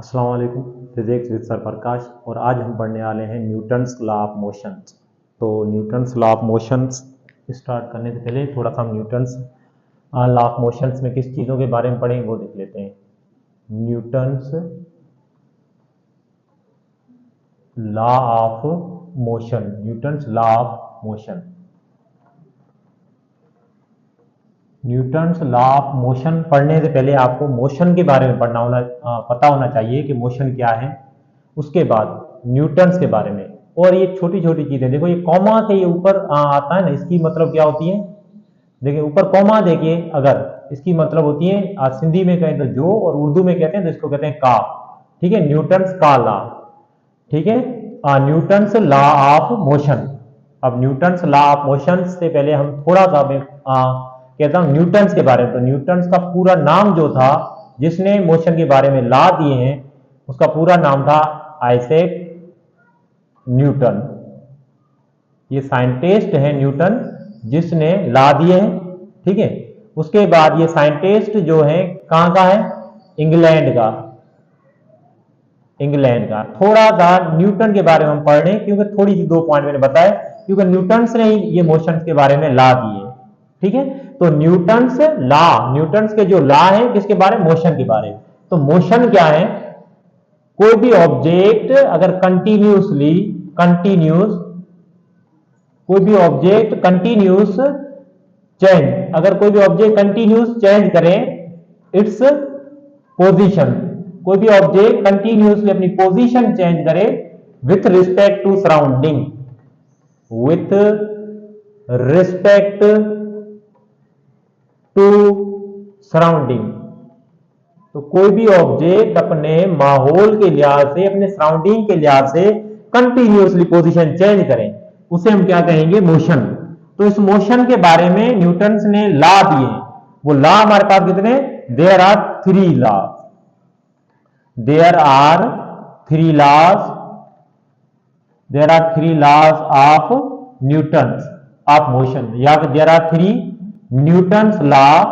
अस्सलाम वालेकुम। Physics with sir प्रकाश। और आज हम पढ़ने वाले हैं न्यूटन्स लॉ ऑफ मोशंस। तो Newton's law of motions start करने से पहले थोड़ा सा हम न्यूटन्स लॉ ऑफ मोशंस में किस चीज़ों के बारे में पढ़ेंगे वो देख लेते हैं। Newton's law of motion, Newton's law of motion. Newton's law of motion पढ़ने से पहले आपको मोशन के बारे में पता होना चाहिए कि मोशन क्या है। उसके बाद न्यूटन्स के बारे में, और ये छोटी छोटी चीजें देखो, ये कॉमा से ये ऊपर आता है ना, इसकी मतलब क्या होती है। देखिए ऊपर कॉमा देखिए, अगर इसकी मतलब होती है सिंधी में कहें तो जो, और उर्दू में कहते हैं तो इसको कहते हैं का। ठीक है, न्यूटन्स का लॉ। ठीक है, न्यूटन्स लॉ ऑफ मोशन। अब न्यूटन्स लॉ ऑफ मोशन से पहले हम थोड़ा सा कहता हूं न्यूटन्स के बारे में। तो न्यूटन्स का पूरा नाम जो था, जिसने मोशन के बारे में लॉ दिए हैं, उसका पूरा नाम था आइजैक न्यूटन। ये साइंटिस्ट है न्यूटन, जिसने लॉ दिए हैं। ठीक है, उसके बाद ये साइंटिस्ट जो है कहां का है, इंग्लैंड का। इंग्लैंड का। थोड़ा सा न्यूटन के बारे में हम पढ़ रहे हैं, क्योंकि थोड़ी सी 2 पॉइंट मैंने बताए, क्योंकि न्यूटन्स ने ही ये मोशन के बारे में लॉ दिए। ठीक है, तो न्यूटन्स लॉ, न्यूटन्स के जो लॉ है किसके बारे में, मोशन के बारे में। तो मोशन क्या है, कोई भी ऑब्जेक्ट अगर कोई भी ऑब्जेक्ट कंटिन्यूस चेंज, अगर कोई भी ऑब्जेक्ट कंटिन्यूस चेंज करे इट्स पोजीशन, कोई भी ऑब्जेक्ट कंटिन्यूसली अपनी पोजीशन चेंज करे with respect to surrounding, with respect to surrounding. तो कोई भी ऑब्जेक्ट अपने माहौल के लिहाज से, अपने सराउंडिंग के लिहाज से कंटिन्यूसली पोजीशन चेंज करें, उसे हम क्या कहेंगे, मोशन। तो इस मोशन के बारे में न्यूटन्स ने लॉ दिए। वो लॉ हमारे पास कितने, there are 3 law, there are 3 laws, there are 3 laws of Newton's of motion, या there are 3 Newton's law,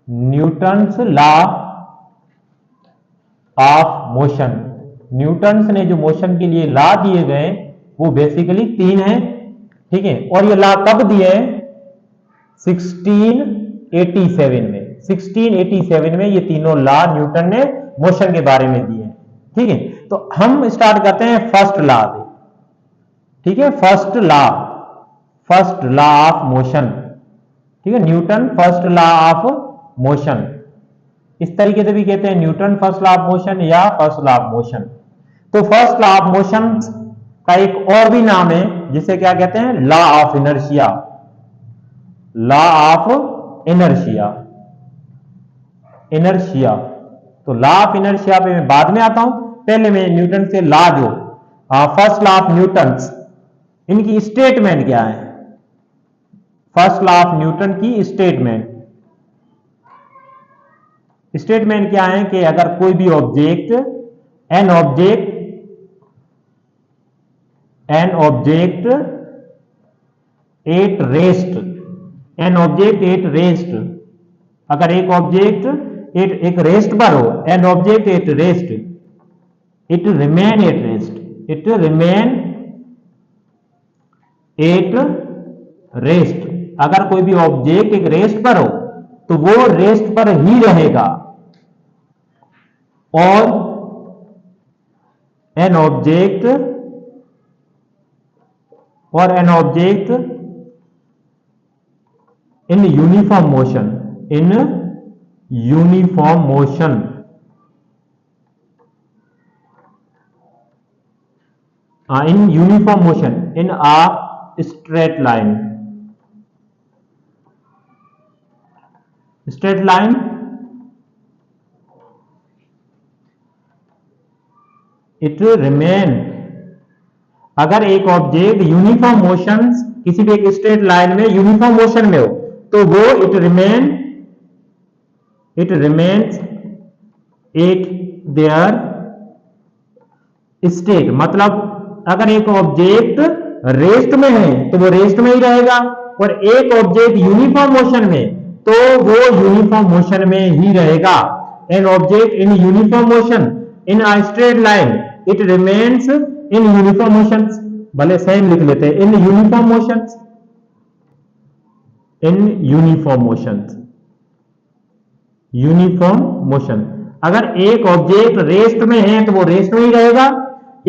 Newton's law of motion. Newton's ने जो मोशन के लिए लॉ दिए गए वो बेसिकली 3 हैं। ठीक है, और ये लॉ कब दिए हैं, 1687 में। 1687 में ये तीनों लॉ न्यूटन ने मोशन के बारे में दिए। ठीक है, तो हम स्टार्ट करते हैं फर्स्ट लॉ से। ठीक है, फर्स्ट लॉ ऑफ मोशन। ठीक है, Newton first law of motion, इस तरीके से भी कहते हैं, Newton first law of motion या फर्स्ट लॉ ऑफ मोशन। तो फर्स्ट लॉ ऑफ मोशन का एक और भी नाम है, जिसे क्या कहते हैं, law of inertia. Law of inertia, inertia. तो लॉ ऑफ इनर्शिया पे मैं बाद में आता हूं, पहले मैं न्यूटन से लॉ जो फर्स्ट लॉ ऑफ न्यूटन्स, इनकी स्टेटमेंट क्या है। फर्स्ट लॉ ऑफ न्यूटन की स्टेटमेंट क्या है कि अगर कोई भी object, an object at rest, अगर एक ऑब्जेक्ट एक रेस्ट पर हो, an object at rest, it remain at rest. अगर कोई भी ऑब्जेक्ट एक रेस्ट पर हो तो वो रेस्ट पर ही रहेगा, और an object in uniform motion, in uniform motion, in uh straight line, it remain. अगर एक ऑब्जेक्ट यूनिफॉर्म मोशन, किसी भी एक स्ट्रेट लाइन में यूनिफॉर्म मोशन में हो, तो वो it remains at there state. मतलब अगर एक ऑब्जेक्ट रेस्ट में है तो वो रेस्ट में ही रहेगा, और एक ऑब्जेक्ट यूनिफॉर्म मोशन में तो वो यूनिफॉर्म मोशन में ही रहेगा। An object in uniform motion in a straight line it remains in uniform motion, भले सेम लिख लेते हैं, in uniform motion, in uniform motion, uniform motion. अगर एक ऑब्जेक्ट रेस्ट में है तो वो रेस्ट में ही रहेगा,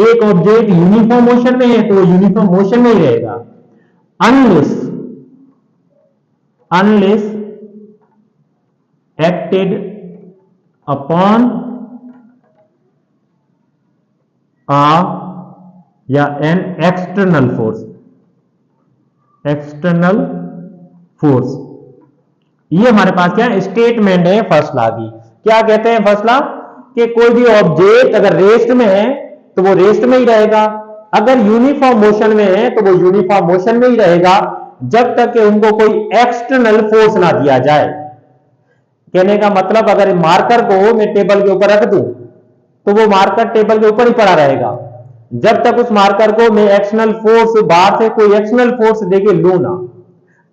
एक ऑब्जेक्ट यूनिफॉर्म मोशन में है तो वो यूनिफॉर्म मोशन में ही रहेगा, अनलेस एक्टेड अपॉन आ या an external force, external force. ये हमारे पास क्या है, स्टेटमेंट है फर्स्ट लॉ की। क्या कहते हैं फर्स्ट लॉ, कि कोई भी ऑब्जेक्ट अगर रेस्ट में है तो वो रेस्ट में ही रहेगा, अगर यूनिफॉर्म मोशन में है तो वो यूनिफॉर्म मोशन में ही रहेगा, जब तक कि उनको कोई एक्सटर्नल फोर्स ना दिया जाए। कहने का मतलब अगर मार्कर को मैं टेबल के ऊपर रख दूं तो वो मार्कर टेबल के ऊपर ही पड़ा रहेगा, जब तक उस मार्कर को मैं एक्सटर्नल फोर्स बाहर से कोई एक्सटर्नल फोर्स देके लू ना,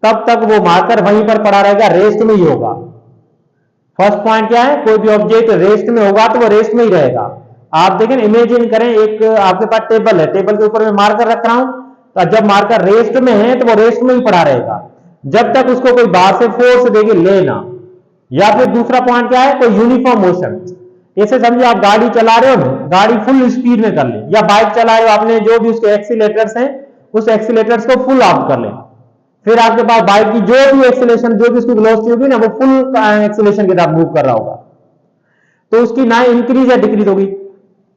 तब तक वो मार्कर वहीं पर पड़ा रहेगा, रेस्ट में ही होगा। फर्स्ट पॉइंट क्या है, कोई भी ऑब्जेक्ट रेस्ट में होगा तो वो रेस्ट में ही रहेगा। आप देखें, इमेजिन करें एक आपके पास टेबल है, टेबल के ऊपर मैं मार्कर रख रहा हूं, तो जब मार्कर रेस्ट में है तो वो रेस्ट में ही पड़ा रहेगा, जब तक उसको कोई बाहर से फोर्स देके लेना। या फिर दूसरा पॉइंट क्या है, कोई यूनिफॉर्म मोशन। ऐसे समझिए आप गाड़ी चला रहे हो, गाड़ी फुल स्पीड में कर ले, या बाइक चला रहे हो आपने, जो भी उसके एक्सीलेटर्स हैं उस एक्सीलेटर्स को फुल ऑफ कर ले, फिर आपके पास बाइक की जो भी एक्सीलेशन, जो भी उसकी वेलोसिटी होगी ना, वो फुल एक्सीलेशन के साथ मूव कर रहा होगा, तो उसकी ना इंक्रीज या डिक्रीज होगी।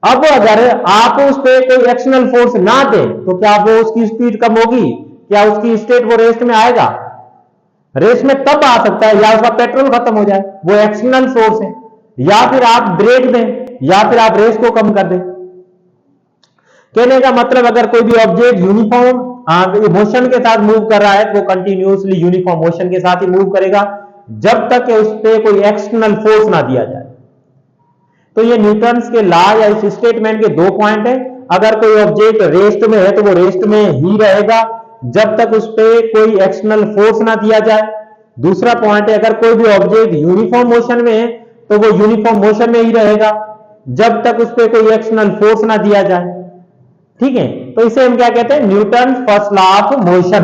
अब अगर आप उस पर कोई एक्सटर्नल फोर्स ना दे तो क्या वो उसकी स्पीड कम होगी, क्या उसकी स्टेट वो रेस्ट में आएगा? रेस में तब आ सकता है या उसका पेट्रोल खत्म हो जाए, वो एक्सटर्नल सोर्स है, या फिर आप ब्रेक दें, या फिर आप रेस को कम कर दें। कहने का मतलब अगर कोई भी ऑब्जेक्ट यूनिफॉर्म मोशन के साथ मूव कर रहा है तो वो कंटिन्यूअसली यूनिफॉर्म मोशन के साथ ही मूव करेगा, जब तक उस पर कोई एक्सटर्नल फोर्स ना दिया जाए। तो ये न्यूटन्स के लॉ या इस स्टेटमेंट के दो पॉइंट है। अगर कोई ऑब्जेक्ट रेस्ट में है तो वो रेस्ट में ही रहेगा, जब तक उस पर कोई एक्सटर्नल फोर्स ना दिया जाए। दूसरा पॉइंट है, अगर कोई भी ऑब्जेक्ट यूनिफॉर्म मोशन में है तो वो यूनिफॉर्म मोशन में ही रहेगा, जब तक उस पर कोई एक्सटर्नल फोर्स ना दिया जाए। ठीक है, तो इसे हम क्या कहते हैं, Newton first law of motion.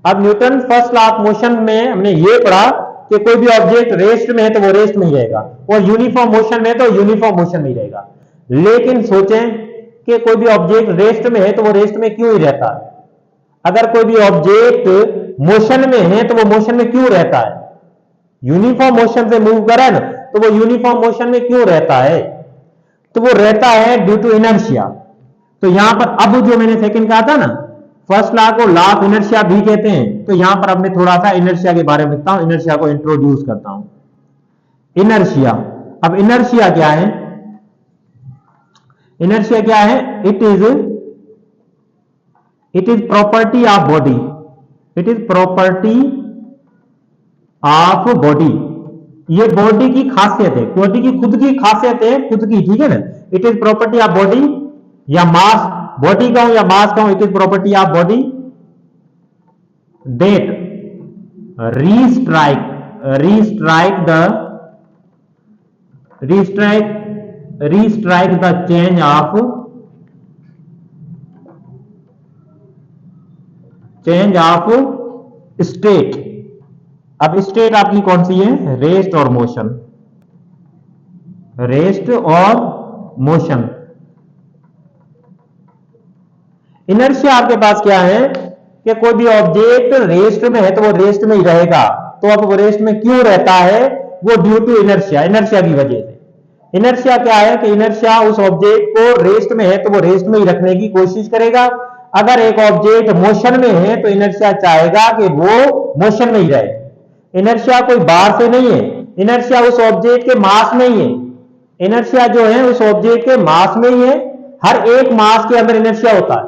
अब Newton first law of motion में हमने ये पढ़ा कि कोई भी ऑब्जेक्ट रेस्ट में है तो वो रेस्ट में ही रहेगा, और यूनिफॉर्म मोशन में है तो यूनिफॉर्म मोशन में ही रहेगा। लेकिन सोचें कि कोई भी ऑब्जेक्ट रेस्ट में है तो वो रेस्ट में क्यों ही रहता है? अगर कोई भी ऑब्जेक्ट मोशन में है तो वो मोशन में क्यों रहता है? यूनिफॉर्म मोशन से मूव करे ना, तो वो यूनिफॉर्म मोशन में क्यों रहता है? तो वो रहता है ड्यू टू इनर्शिया। तो यहां पर अब जो मैंने सेकंड कहा था ना, फर्स्ट लॉ को लॉ ऑफ इनर्शिया भी कहते हैं, तो यहां पर अब मैं थोड़ा सा इनर्शिया के बारे में लिखता हूं, इनर्शिया को इंट्रोड्यूस करता हूं। इनर्शिया, अब इनर्शिया क्या है? इनर्शिया क्या है? It is property of body, it is property of body. ये बॉडी की खासियत है, बॉडी की खुद की खासियत है, खुद की, ठीक है ना। It is property of body या मास, बॉडी का हूं या मास का हूं, it is property of body that restrict the change of state. अब स्टेट आपकी कौन सी है? रेस्ट और मोशन, रेस्ट और मोशन। इनर्शिया आपके पास क्या है कि कोई भी ऑब्जेक्ट रेस्ट में है तो वो रेस्ट में ही रहेगा। तो अब वो रेस्ट में क्यों रहता है? वो ड्यू टू इनर्शिया, इनर्शिया की वजह से। इनर्शिया क्या है कि इनर्शिया उस ऑब्जेक्ट को रेस्ट में है तो वो रेस्ट में ही रखने की कोशिश करेगा। अगर एक ऑब्जेक्ट मोशन में है तो इनर्शिया चाहेगा कि वो मोशन में ही रहे। इनर्शिया कोई बाहर से नहीं है, इनर्शिया उस ऑब्जेक्ट के मास में ही है। इनर्शिया जो है उस ऑब्जेक्ट के मास में ही है, हर एक मास के अंदर इनर्शिया होता है।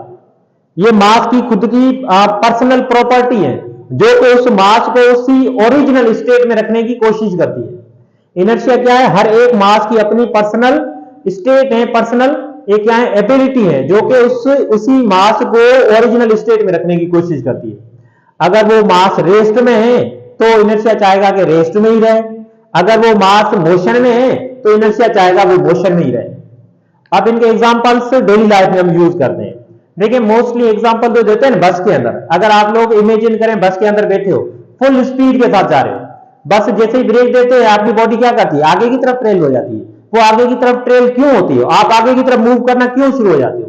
ये मास की खुद की पर्सनल प्रॉपर्टी है, जो कि उस मास को उसी ओरिजिनल स्टेट में रखने की कोशिश करती है। इनर्शिया क्या है? हर एक मास की अपनी पर्सनल स्टेट है, पर्सनल एक क्या है, एबिलिटी है, जो कि उसी मास को ओरिजिनल स्टेट में रखने की कोशिश करती है। अगर वो मास रेस्ट में है तो इनर्शिया चाहेगा कि रेस्ट में ही रहे, अगर वो मास मोशन में है तो इनर्शिया चाहेगा वो मोशन में ही रहे। अब इनके एग्जांपल्स डेली लाइफ में हम यूज करते हैं। देखिए मोस्टली एग्जांपल तो देते हैं बस के अंदर। अगर आप लोग इमेजिन करें बस के अंदर बैठे हो, फुल स्पीड के साथ जा रहे हो, बस जैसे ही ब्रेक देते हैं आपकी बॉडी क्या करती है, आगे की तरफ ट्रेल हो जाती है। वो आगे की तरफ ट्रेल क्यों होती है, आप आगे की तरफ मूव करना क्यों शुरू हो जाते हो?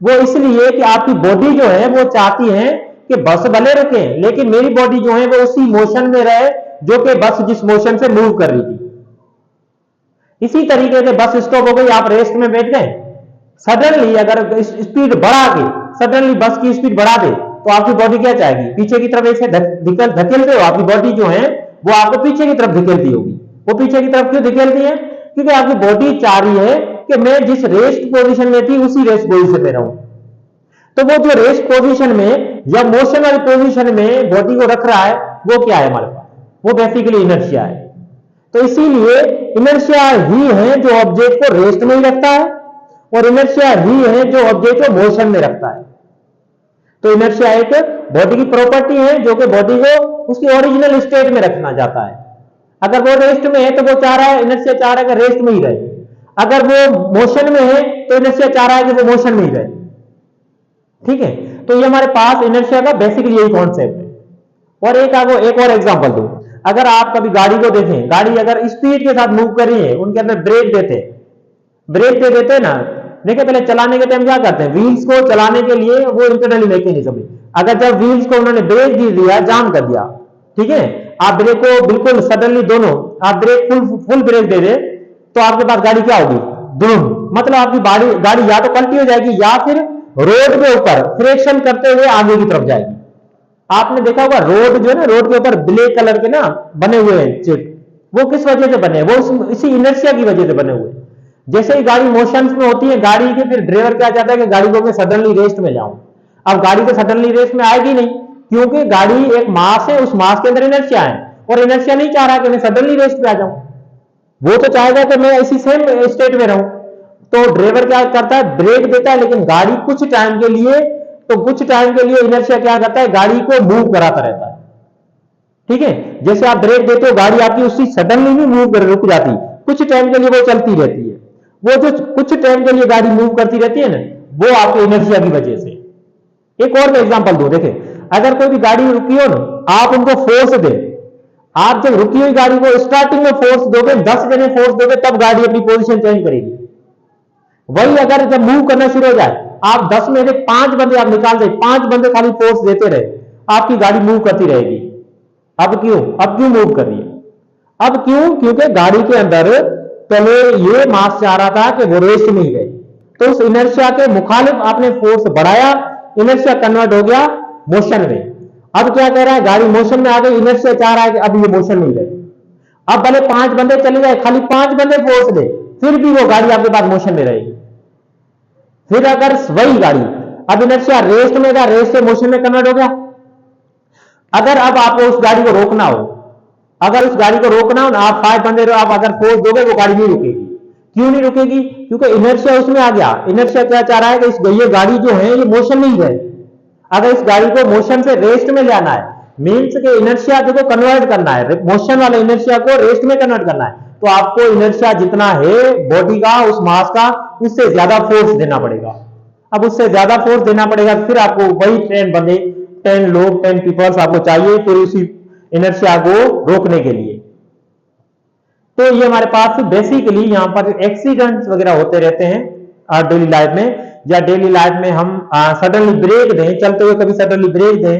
वो इसलिए कि आपकी बॉडी जो है वो चाहती है कि बस भले रुके लेकिन मेरी बॉडी जो है वो उसी मोशन में रहे जो कि बस जिस मोशन से मूव कर रही थी। इसी तरीके से बस स्टॉप हो गई, आप रेस्ट में बैठ गए, सडनली अगर स्पीड बढ़ा के सडनली बस की स्पीड बढ़ा दे तो आपकी बॉडी क्या चाहेगी, पीछे की तरफ ऐसे धकेलते हो, आपकी बॉडी जो है वो आपको पीछे की तरफ धकेलती होगी। वो पीछे की तरफ क्यों धकेलती है? क्योंकि आपकी बॉडी चाह रही है कि मैं जिस रेस्ट पोजीशन में थी उसी रेस्ट पोजीशन में रहूं। तो वो जो रेस्ट पोजीशन में या मोशन वाली पोजीशन में बॉडी को रख रहा है वो क्या है हमारे पास, वो बेसिकली इनर्शिया है। तो इसीलिए इनर्शिया ही है जो ऑब्जेक्ट को रेस्ट में ही रखता है और इनर्शिया ही है जो ऑब्जेक्ट को मोशन में रखता है। तो इनर्शिया एक बॉडी की प्रॉपर्टी है जो कि बॉडी को उसकी ओरिजिनल स्टेट में रखना चाहता है। अगर वो रेस्ट में है तो वो चाह रहा है, इनर्शिया चाह रहा है कि रेस्ट में ही रहे। अगर वो मोशन में है तो इनर्शिया चाह रहा है कि वो मोशन में ही रहे। ठीक है, तो ये हमारे पास इनर्शिया का बेसिकली यही कॉन्सेप्ट है। और एक और एग्जांपल दूं, अगर आप कभी गाड़ी को देखें, गाड़ी अगर स्पीड के साथ मूव कर रही है, उनके अंदर ब्रेक दे देते हैं ना। देखिए पहले चलाने के टाइम क्या करते हैं, व्हील्स को चलाने के लिए वो इंटरनली मैकेनिज्म है। अगर जब व्हील्स को उन्होंने ब्रेक दे दिया, जाम कर दिया, ठीक है, आप ब्रेक को बिल्कुल सडनली दोनों आप ब्रेक फुल ब्रेक दे दे तो आपके पास गाड़ी क्या होगी, धूम, मतलब आपकी गाड़ी या तो पलटी हो जाएगी या फिर रोड के ऊपर फ्रिक्शन करते हुए आगे की तरफ जाएगी। आपने देखा होगा रोड जो है ना, रोड के ऊपर ब्लैक कलर के ना बने हुए हैं चिट, वो किस वजह से बने, वो इसी इनर्शिया की वजह से बने हुए। जैसे ही गाड़ी मोशन में होती है गाड़ी के, फिर ड्राइवर क्या चाहता है कि गाड़ी को मैं सडनली रेस्ट में लाऊं। अब गाड़ी तो सडनली रेस्ट में आएगी नहीं क्योंकि गाड़ी एक मास है, उस मास के अंदर इनर्शिया है और इनर्शिया नहीं चाह रहा कि मैं सडनली रेस्ट पे आ जाऊं। वो तो चाहेगा कि मैं इसी सेम स्टेट में रहूं। तो ड्राइवर क्या करता है, ब्रेक देता है, लेकिन गाड़ी कुछ टाइम के लिए इनर्शिया क्या करता है, गाड़ी को मूव कराता रहता है। ठीक है, जैसे आप ब्रेक देते हो गाड़ी आपकी उसी सडनली नहीं मूव कर रुक जाती, कुछ टाइम के लिए वो चलती रहती है। वो जो कुछ टाइम के लिए गाड़ी मूव करती रहती है ना, वो आपके इनर्शिया की वजह से। एक और एग्जांपल दो, देखें अगर कोई भी गाड़ी रुकी हो ना, आप उनको फोर्स दे, आप जब रुकी हुई गाड़ी को स्टार्टिंग में फोर्स दोगे, 10 जने फोर्स दोगे तब गाड़ी अपनी पोजीशन चेंज करेगी। वही अगर जब मूव करना शुरू हो जाए, आप 10 में से 5 बंदे आप निकाल दे, 5 बंदे खाली फोर्स देते रहे, आपकी गाड़ी मूव करती रहेगी। अब क्यों मूव कर रही है? अब क्यों? क्योंकि गाड़ी के अंदर पहले ये मास चाह रहा था कि वो रेस्ट में ही रहे, तो उस इनर्शिया के मुखालिफ आपने फोर्स बढ़ाया, इनर्शिया कन्वर्ट हो गया मोशन में। अब क्या कह रहा है, गाड़ी मोशन में आ गई, इनर्शिया चाह रहा है कि अब ये मोशन में ही रहे। अब भले 5 बंदे चले जाए, खाली 5 बंदे फोर्स दे, फिर भी वो गाड़ी आपके पास मोशन में रहेगी। फिर अगर वही गाड़ी अब इनर्शिया रेस्ट में था, रेस्ट से मोशन में कन्वर्ट हो गया। अगर अब आपको उस गाड़ी को रोकना हो, ना आप 5 बंदे रहो, आप अगर फोर्स दोगे वो गाड़ी नहीं रुकेगी। क्यों नहीं रुकेगी? क्योंकि इनर्शिया उसमें आ गया। इनर्शिया क्या चाह रहा है कि ये गाड़ी जो है ये मोशन में ही रहे। अगर इस गाड़ी को मोशन से रेस्ट में ले आना है, मीन्स के इनर्शिया को कन्वर्ट करना है, मोशन वाले इनर्शिया को रेस्ट में कन्वर्ट करना है, तो आपको इनर्शिया जितना है बॉडी का, उस मास का, उससे ज्यादा फोर्स देना पड़ेगा। अब उससे ज्यादा फोर्स देना पड़ेगा, फिर आपको वही 10 बंदे, 10 लोग, 10 पीपल्स आपको चाहिए फिर उसी इनर्शिया को रोकने के लिए। तो ये हमारे पास बेसिकली यहां पर एक्सीडेंट्स वगैरह होते रहते हैं डेली लाइफ में, या डेली लाइफ में हम सडनली ब्रेक दें, चलते हुए कभी सडनली ब्रेक दें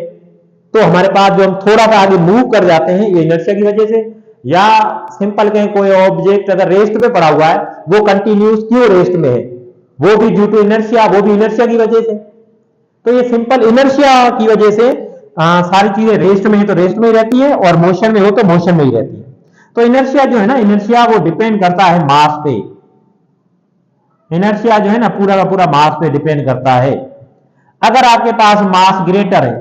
तो हमारे पास जो हम थोड़ा सा आगे मूव कर जाते हैं ये इनर्शिया की वजह से, या सिंपल कहें कोई ऑब्जेक्ट अगर रेस्ट पे पड़ा हुआ है वो कंटिन्यूस क्यों रेस्ट में है, वो भी ड्यू टू इनर्शिया, वो भी इनर्शिया की वजह से। तो ये सिंपल इनर्शिया की वजह से सारी चीजें रेस्ट में है तो रेस्ट में ही रहती है, और मोशन में हो तो मोशन में ही रहती है। तो इनर्शिया जो है ना, इनर्शिया वो डिपेंड करता है मास पे। इनर्शिया जो है ना पूरा का पूरा मास पे डिपेंड करता है। अगर आपके पास मास ग्रेटर है,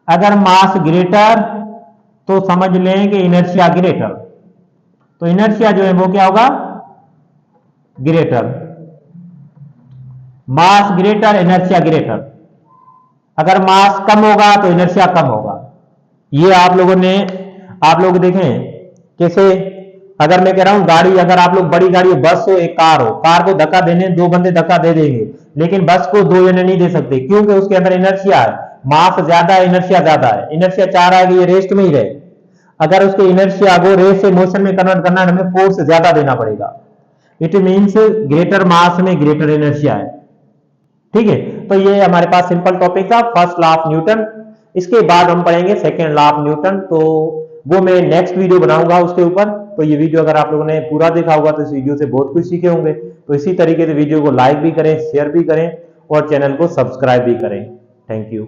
अगर मास ग्रेटर तो समझ लें कि इनर्शिया ग्रेटर, तो इनर्शिया जो है वो क्या होगा, ग्रेटर। मास ग्रेटर, इनर्शिया ग्रेटर। अगर मास कम होगा तो इनर्शिया कम होगा। ये आप लोग देखें कैसे, अगर मैं कह रहा हूं गाड़ी, अगर आप लोग बड़ी गाड़ी हो, बस हो, एक कार हो, कार को धक्का देने दो बंदे धक्का दे देंगे, लेकिन बस को दो जने नहीं दे सकते, क्योंकि उसके अंदर इनर्शिया है, मास ज्यादा है, इनर्शिया ज्यादा है, इनर्शिया चाह रहा है कि ये रेस्ट में ही रहे। अगर उसके इनर्शिया को रेस्ट से मोशन में कन्वर्ट करना है, हमें फोर्स ज्यादा देना पड़ेगा। इट मीन्स ग्रेटर मास में ग्रेटर इनर्शिया है। ठीक है, तो ये हमारे पास सिंपल टॉपिक था, फर्स्ट लॉ ऑफ न्यूटन। इसके बाद हम पढ़ेंगे सेकेंड लॉ ऑफ न्यूटन, तो वो मैं नेक्स्ट वीडियो बनाऊंगा उसके ऊपर। तो ये वीडियो अगर आप लोगों ने पूरा देखा होगा तो इस वीडियो से बहुत कुछ सीखे होंगे। तो इसी तरीके से वीडियो को लाइक भी करें, शेयर भी करें और चैनल को सब्सक्राइब भी करें। Thank you.